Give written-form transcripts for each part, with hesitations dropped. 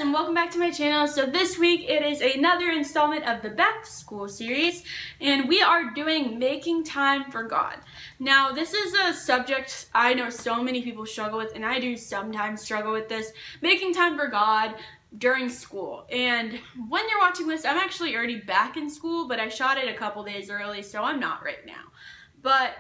and welcome back to my channel. So this week it is another installment of the Back to School series, and we are doing Making Time for God. Now this is a subject I know so many people struggle with, and I do sometimes struggle with this, making time for God during school. And when you're watching this, I'm actually already back in school, but I shot it a couple days early, so I'm not right now. But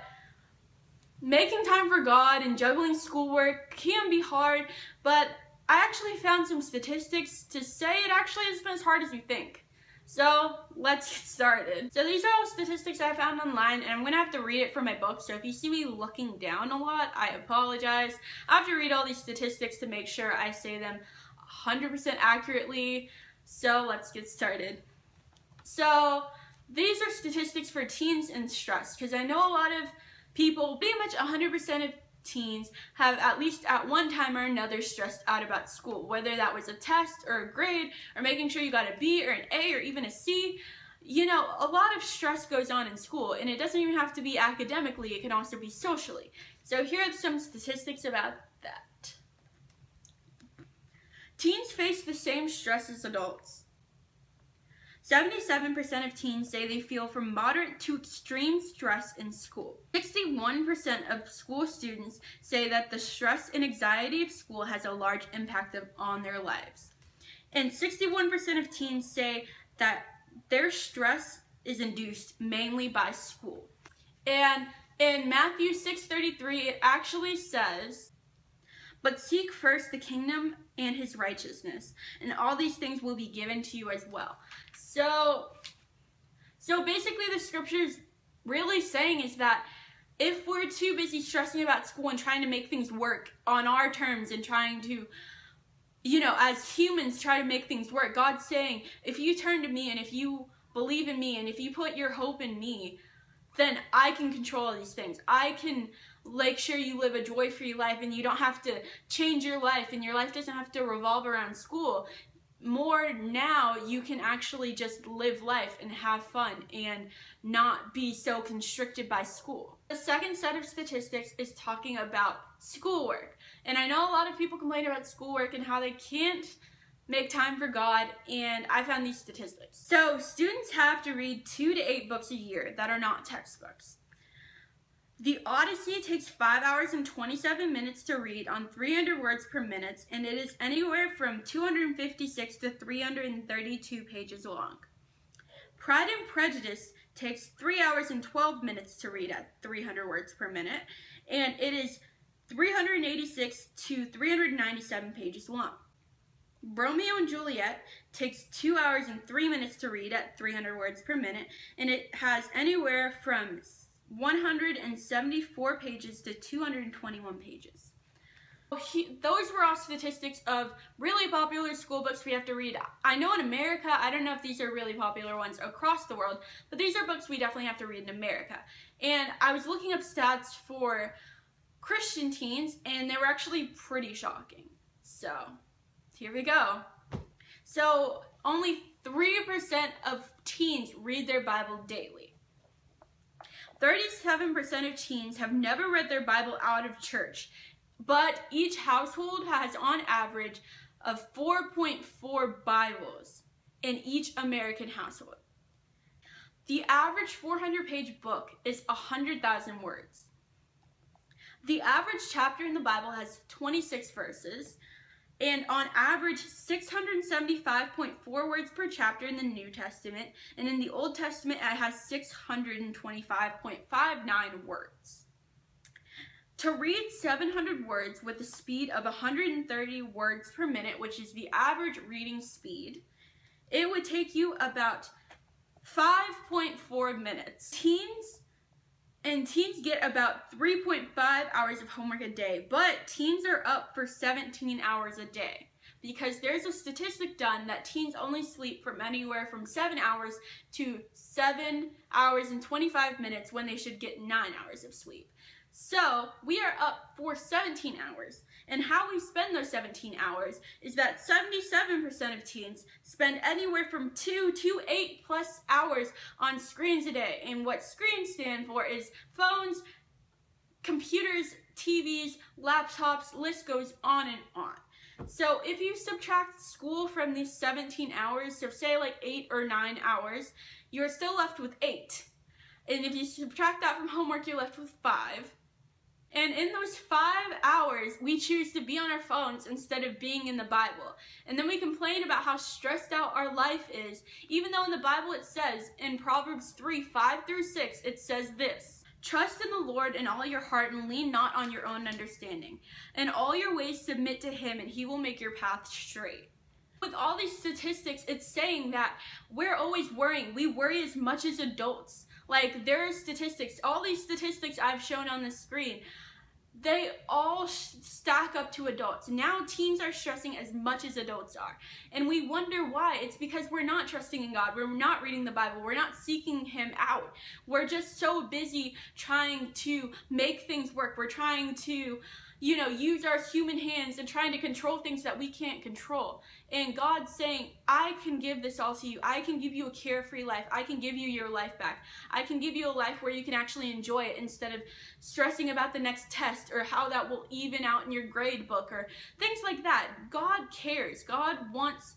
making time for God and juggling schoolwork can be hard, but I actually found some statistics to say it actually isn't as hard as you think. So let's get started. So these are all statistics I found online, and I'm gonna have to read it from my book. So if you see me looking down a lot, I apologize. I have to read all these statistics to make sure I say them 100% accurately. So let's get started. So these are statistics for teens and stress, because I know a lot of people, pretty much 100% of teens have at least at one time or another stressed out about school, whether that was a test or a grade or making sure you got a B or an A or even a C. You know, a lot of stress goes on in school, and it doesn't even have to be academically, it can also be socially. So here are some statistics about that. Teens face the same stress as adults. 77% of teens say they feel from moderate to extreme stress in school. 61% of school students say that the stress and anxiety of school has a large impact on their lives. And 61% of teens say that their stress is induced mainly by school. And in Matthew 6:33, it actually says, "But seek first the kingdom and his righteousness, and all these things will be given to you as well." So basically the scripture's really saying is that if we're too busy stressing about school and trying to make things work on our terms and trying to, you know, as humans try to make things work, God's saying, if you turn to me and if you believe in me and if you put your hope in me, then I can control these things. I can make sure you live a joy-free life, and you don't have to change your life, and your life doesn't have to revolve around school. More now, you can actually just live life and have fun and not be so constricted by school. The second set of statistics is talking about schoolwork. And I know a lot of people complain about schoolwork and how they can't make time for God, and I found these statistics. So students have to read 2 to 8 books a year that are not textbooks. The Odyssey takes 5 hours and 27 minutes to read on 300 words per minute, and it is anywhere from 256 to 332 pages long. Pride and Prejudice takes 3 hours and 12 minutes to read at 300 words per minute, and it is 386 to 397 pages long. Romeo and Juliet takes 2 hours and 3 minutes to read at 300 words per minute, and it has anywhere from 174 pages to 221 pages. Those were all statistics of really popular school books we have to read. I know in America, I don't know if these are really popular ones across the world, but these are books we definitely have to read in America. And I was looking up stats for Christian teens, and they were actually pretty shocking. So here we go. So only 3% of teens read their Bible daily. 37% of teens have never read their Bible out of church, but each household has on average of 4.4 Bibles in each American household. The average 400-page book is 100,000 words. The average chapter in the Bible has 26 verses, and on average 675.4 words per chapter in the New Testament, and in the Old Testament it has 625.59 words. To read 700 words with a speed of 130 words per minute, which is the average reading speed, it would take you about 5.4 minutes. Teens get about 3.5 hours of homework a day, but teens are up for 17 hours a day, because there's a statistic done that teens only sleep from anywhere from 7 hours to 7 hours and 25 minutes when they should get 9 hours of sleep. So we are up for 17 hours, and how we spend those 17 hours is that 77% of teens spend anywhere from 2 to 8+ hours on screens a day, and what screens stand for is phones, computers, TVs, laptops, list goes on and on. So if you subtract school from these 17 hours, so say like 8 or 9 hours, you're still left with 8. And if you subtract that from homework, you're left with 5. And in those 5 hours, we choose to be on our phones instead of being in the Bible. And then we complain about how stressed out our life is, even though in the Bible it says, in Proverbs 3:5-6, it says this: "Trust in the Lord in all your heart and lean not on your own understanding. In all your ways submit to him, and he will make your path straight." With all these statistics, it's saying that we're always worrying. We worry as much as adults. Like, there are statistics, all these statistics I've shown on the screen, they all stack up to adults. Now teens are stressing as much as adults are. And we wonder why. It's because we're not trusting in God. We're not reading the Bible. We're not seeking him out. We're just so busy trying to make things work. We're trying to, use our human hands and trying to control things that we can't control. And God's saying, I can give this all to you. I can give you a carefree life. I can give you your life back. I can give you a life where you can actually enjoy it instead of stressing about the next test or how that will even out in your grade book or things like that. God cares. God wants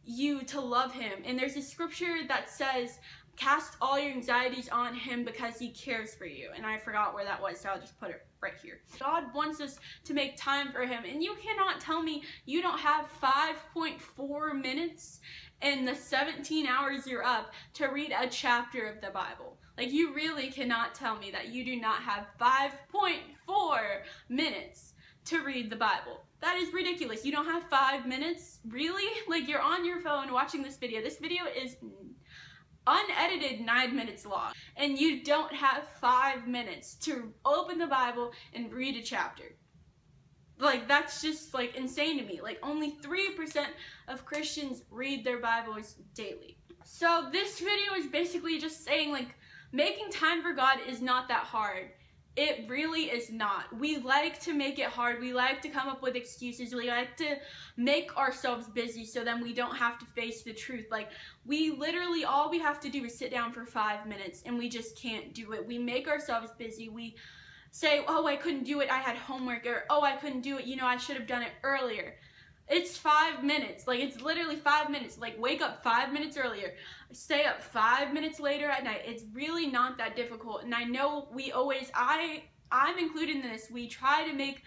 you to love him. And there's a scripture that says, cast all your anxieties on him because he cares for you. And I forgot where that was, so I'll just put it right here. God wants us to make time for him. And you cannot tell me you don't have 5.4 minutes in the 17 hours you're up to read a chapter of the Bible. Like, you really cannot tell me that you do not have 5.4 minutes to read the Bible. That is ridiculous. You don't have 5 minutes? Really? Like, you're on your phone watching this video. This video is unedited 9 minutes long, and you don't have 5 minutes to open the Bible and read a chapter. Like, that's just like insane to me. Like, only 3% of Christians read their Bibles daily. So this video is basically just saying, like, making time for God is not that hard. It really is not. We like to make it hard. We like to come up with excuses. We like to make ourselves busy so then we don't have to face the truth. Like, we literally, all we have to do is sit down for 5 minutes, and we just can't do it. We make ourselves busy. We say, oh, I couldn't do it, I had homework, or oh, I couldn't do it, I should have done it earlier. It's 5 minutes. Like, it's literally 5 minutes. Like, wake up 5 minutes earlier. Stay up 5 minutes later at night. It's really not that difficult. And I know we always, I'm included in this. We try to make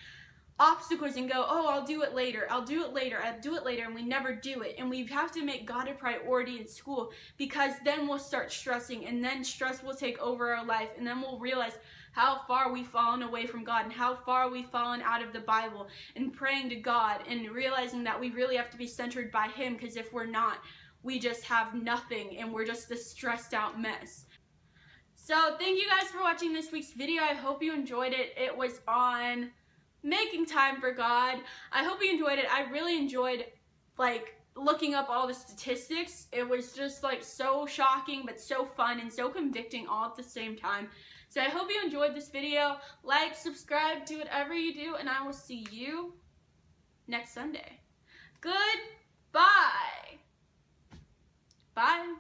obstacles and go, oh, I'll do it later. I'll do it later. I'll do it later. And we never do it. And we have to make God a priority in school, because then we'll start stressing, and then stress will take over our life. And then we'll realize how far we've fallen away from God and how far we've fallen out of the Bible, and praying to God and realizing that we really have to be centered by him, because if we're not, we just have nothing and we're just a stressed out mess. So thank you guys for watching this week's video. I hope you enjoyed it. It was on making time for God. I hope you enjoyed it. I really enjoyed, like, looking up all the statistics. It was just, like, so shocking but so fun and so convicting all at the same time. So I hope you enjoyed this video. Like, subscribe, do whatever you do, and I will see you next Sunday. Goodbye. Bye.